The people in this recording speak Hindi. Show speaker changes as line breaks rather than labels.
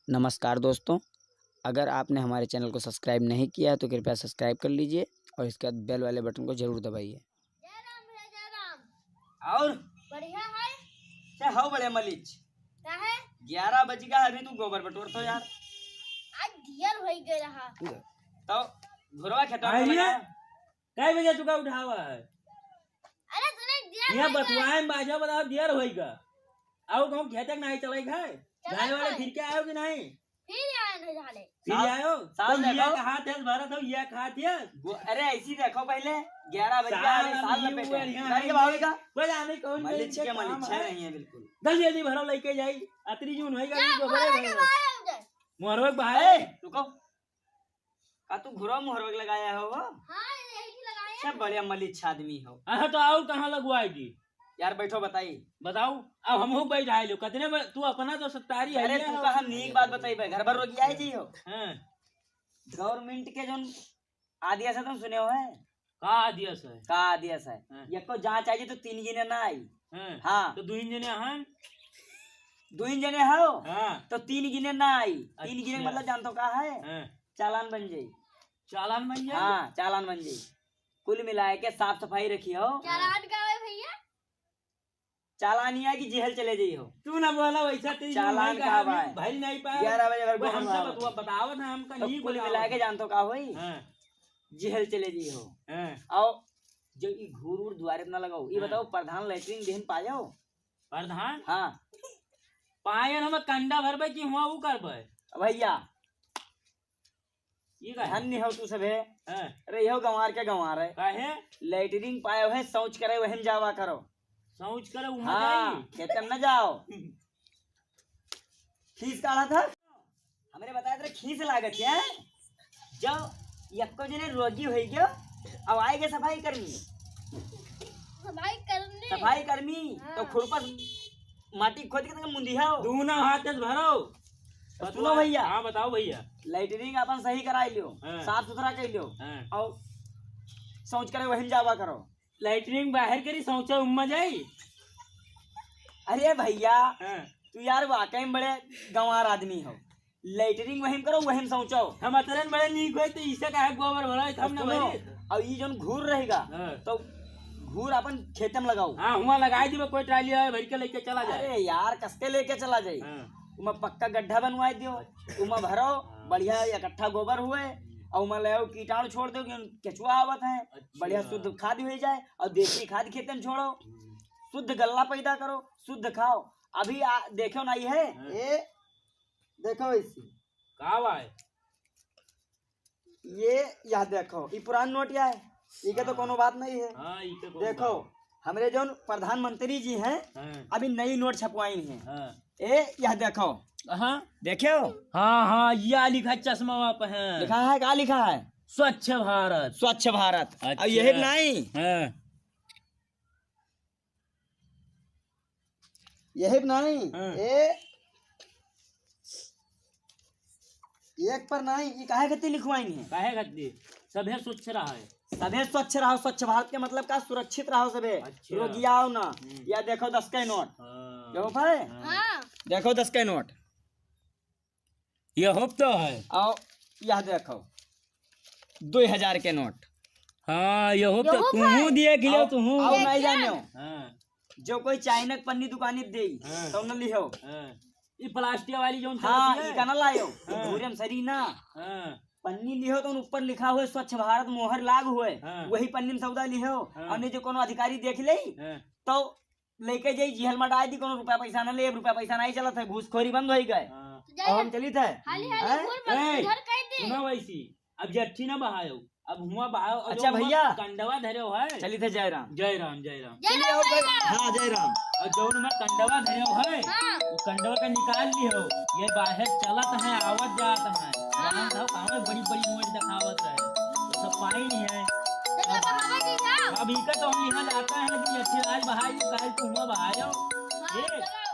नमस्कार दोस्तों, अगर आपने हमारे चैनल को सब्सक्राइब नहीं किया है तो कृपया सब्सक्राइब कर लीजिए और इसके बाद बेल वाले बटन को जरूर दबाइए।
जय राम भैया, जय राम।
और
बढ़िया है।
क्या हो बड़े मलिच?
क्या है?
11 बज गया, अभी तू गोबर बटोर तो यार।
आज दियर हो गए रहा।
तो घुरवा खेतों में
आइए।
लगाया।
कई बजे तुका उठावा है?
अरे तूने दियर
यहाँ
होई गए।
बतवाए में बाजा बताओ देर होएगा। आओ कहूँ खेतक नहीं चले घाय गाय वाले फिर के आयो कि नहीं?
फिर आए नहीं झाले।
फिर
साल-
आयो
साल
तो ये
देखो।
कहा थे भरत हो ये कहा थे
अरे ऐसी देखो पहले 11 बज गया, अभी साल
ये
लपेटे।
हुआ यहाँ
गाड़ी के
है।
भाव का
कोई जाने कौन
मलिच के मलिच नहीं है बिल्कुल।
दल जल्दी भरो लेके जाई अतरी जून होएगा
क्या
तो
भरे
बड़े
के बाहर उधर।
मोहरवे
ए,
बाहर
रुको। का तू घुरवा मुहरवा के लगाया हो वो?
हाँ यही लगाए
सब बढ़िया मलिच आदमी हो
अच्छा तो और कहाँ लगवाएगी
यार। बैठो बताइए।
बताओ अब हम बैठा लो कितने तू अपना तो सत्तारी है
अरे तू कहा नीक बात बताई भाई, घर भर रोगी आई जी हो।
हां
गवर्नमेंट के जो आदेश है तुम सुने हो है?
का आदेश है
का आदेश है?
हाँ।
ये को जहाँ चाहिए तो 3 गिने ना आई।
हां
हाँ
तो दो इंजने हैं
2 जने हो
हां
तो 3 गिने ना आई। 3 गिने
अच्छा।
मतलब जानते हो का है?
हां
चालान बन जाये।
चालान बन जाए
हाँ चालान बन जाये। कुल मिला के साफ सफाई रखी हो।
चालान का है भैया।
चालान ही है कि जेल चले जाई हो।
तू ना बोला वैसा तेरी
चालान का भाई।
भाई नहीं पाया
11 बजे घर
वो
को
हमसे
हम
बताओ ना हमका नहीं
कुल मिला के जानते हो का होई?
हां
जेल चले जाई हो।
हां
आओ जो ई घूर उर दुआरे ना लगाओ। ये
हाँ।
बताओ प्रधान लैट्रिन देहन पायो?
प्रधान
हाँ
पायन हम कंडा भरबे कि हुआ वो करबे
भैया
ये का
धन्य हो तू सबे।
हां
अरे हो गंवार के गंवार है।
काहे
लैट्रिन पायो है, शौच करे वहन जावा करो।
सोच करे उमा
हाँ
जाई
खेतन न जाओ। खीस काढ़ा था हमने बताया था, खीस लागत है। जब यक्को जने रोगी हो गयो अब आएगे सफाई कर्मी। सफाई कर्मी तो खुरपस माटी खोद के मुंदी हो।
दूना हाथ से भरो
तो सुनो भैया।
हां बताओ भैया
लैट्रिन अपन सही कराई लियो,
हाँ।
साफ सुथरा कर लियो
हां
और शौच करे वहन जावा करो।
लैट्रिन बाहर करी सोचा उम्मा जाई
अरे भैया
हां
तू यार वाकई में बड़े गंवार आदमी हो। लैट्रिन वहन करो वहन शौचो।
हम अतरन बड़े नीक होई तो इसे काहे गोबर भरो हम ना
सुनो,
भरी
और ये जो घूर रहेगा
हां
तो घूर अपन खेत में लगाओ।
हां हुआ लगाई दिबे कोई ट्राली है भर के लेके चला जाए
अरे यार कसके लेके चला जाए।
हां
उमा पक्का गड्ढा बनवाए दियो, उमा भरो बढ़िया इकट्ठा गोबर हुए और उमा ले आओ कीटाणु छोड़ दो कि केचुआ आवत है।
अच्छा।
बढ़िया शुद्ध खाद हो जाए और देसी खाद खेत में छोड़ो। शुद्ध गल्ला पैदा करो, शुद्ध खाओ। अभी देखो ना ये है
हाँ।
ये देखो इसी
का भाई
ये यह देखो ये पुरान नोट या है। ये के तो कोनो बात नहीं है।
हां इके को
देखो हमारे जो प्रधानमंत्री जी हैं
हां
अभी नई नोट छपवाई हैं।
हां
ए यह देखो
हां
देखे हो
हां ये लिखा चश्मा वाप है
लिखा है क्या लिखा है?
स्वच्छ भारत
स्वच्छ भारत।
अच्छा।
अब यही नहीं
हां
यही नहीं
हाँ।
एक पर नहीं ये काहे गति लिखवाई है?
काहे गद्दी सभे स्वच्छ रहा है
सभे स्वच्छ रहो। स्वच्छ भारत के मतलब का सुरक्षित रहो सभे।
अच्छा।
रोगियाओ ना। या देखो 10 के नोट
हां
देखो भाई
हाँ
देखो 10 के नोट
ये होप तो है
और यह देखो 2000 के नोट।
हां ये होप
ये
तो
होप
तू
है।
देख लियो तू
और नहीं जानो
हां
जो कोई चाइनक पन्नी दुकानी दे
हाँ।
तो न लिहो।
हां ये प्लास्टिक वाली जो
हाँ ये का ना लायो
हाँ।
घूरे में सरी ना
हां
पन्नी लिहो तो ऊपर लिखा हुआ स्वच्छ भारत मोहर लाग हुए
हाँ।
वही पन्नी में सौदा लिहो।
हाँ।
और नहीं जो कोनो अधिकारी देख ले
हां
तो लेके जाई जेल में डाल दी। कोनो रुपया पैसा ना ले, रुपया पैसा नहीं चलत है, घूसखोरी बंद हो गए।
हां
और हम चली थे
हाली
हैं?
हाली घूर मत
ए,
घर कह दे।
सुनो वैसी अब जट्ठी ना बहायो अब हुआ बहायो और
अच्छा
जो हुआ
भैया।
कंडवा धरे है
चली थे जयराम।
जय राम जय राम
चलिए और हाँ जयराम।
और जो में कंडवा धरे है
हाँ
वो कंडवा का निकाल लियो ये बाहर चलत है आवत जात है जान था काहे बड़ी बड़ी मोज दिखावत है तो सब पाई नहीं है
तो बहावा की था।
अब इका तो हम यहाँ जाता है कि अच्छे आज बहाई काहे तू हुआ बहायो
हाँ,
ये
चला